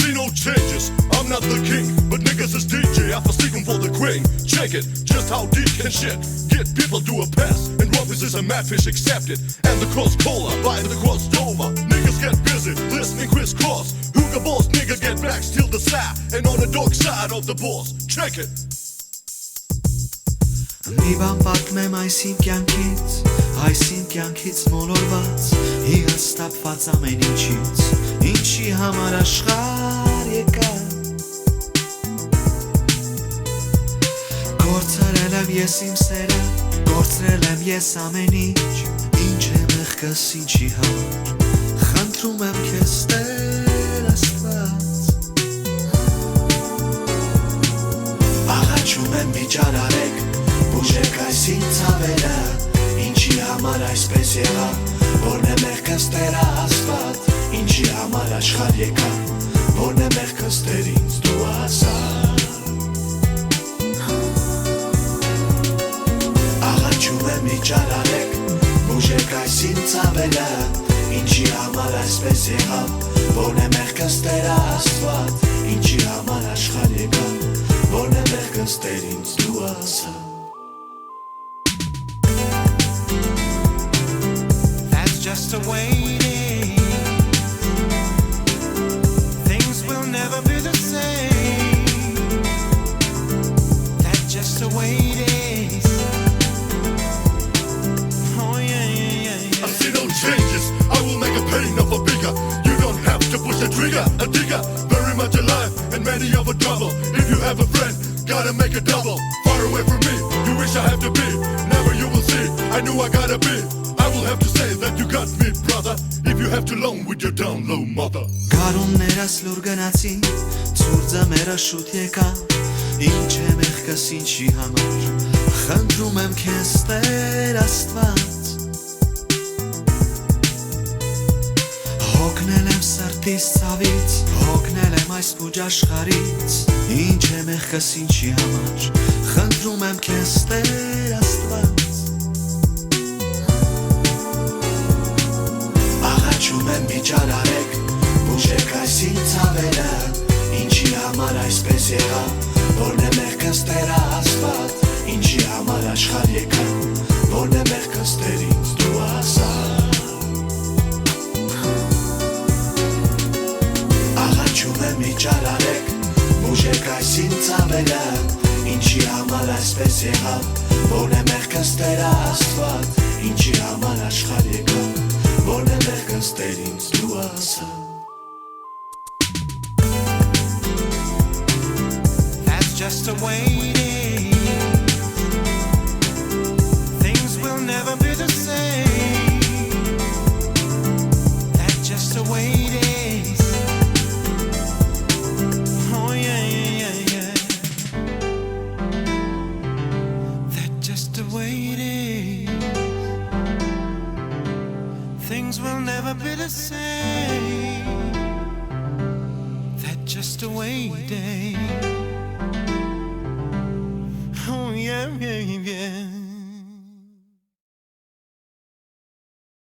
see no changes. I'm not the king, but niggas is DJ. I for seeking for the queen. Check it, just how deep can shit get people to a pass. And rubbish is a mad fish accepted. And the cross cola by the cross Dover. Niggas get busy, listening crisscross. Hookah boss, nigga get back, steal the side. And on the dark side of the boss. Check it. Մի բան պատմեմ այս իմ կյանքից մոլորված հիասթափված ամեն ինչից ինչի համար աշխարհ եկա Գործարել եմ ես իմ սերը գործրել եմ ես ամեն ինչ է մեղքս ինչի համար խնդրում եմ քեզ Տեր Աստված աղաչում եմ միջարարեք Բուժեք այս ինձ ավերը, ինչի համար այսպես եղա Որն է մեղքս Տեր Աստված, ինչի համար աշխարհ եկա Որն է մեղքս Տեր ինձ դու ասա Աղաչում եմ իջարարեք, բուժեք այս ինձ ավերը Ինչի համար այսպես եղա Որն է մեղքս Տեր Աստված, ինչի համար աշխարհ եկա Որն է մեղքս Տեր ինձ դու ասա Just a waiting. Things will never be the same. That's just a waiting. Oh yeah. I see no changes. I will make a pain of a bigger. You don't have to push the trigger. A digger, very much alive, and many of a trouble. If you have a friend, gotta make a double. Far away from me, you wish I have to be. Never you will see. I knew I gotta be. I will have to say that you got me, brother. If you have to long with your down low mother. Գարուններս լուր գնացին, ցուրձամերը շուտ եկա, ինչ է մեղքս ինչի համար, խնդրում եմ քեզ Տեր Աստված, հոգնել եմ սրտիս ցավից, հոգնել եմ այս փուջ աշխարհից, ինչ է մեղքս ինչի համար, խնդրում եմ քեզ Տեր Աստված Աղաչում եմ միջարարեք, բուժեք այս ինձ ավերը Ինչի համար այսպես եղա, որն է մեղքս Տեր Աստված Ինչի համար աշխարհ եկա, որն է մեղքս Տեր ինձ դու ասա Աղաչում եմ միջարարեք, բուժեք այս ինձ ավերը Ինչի համար այսպես եղա, որն է մեղքս Տեր Աստված Ինչի համար աշխարհ եկա Որն է մեղքս Տեր ինձ դու ասա That's just a waiting. Things will never be the same. That's just a waiting. Oh yeah. That's just a waiting. Things will never be the same. That's just a waiting. Oh yeah.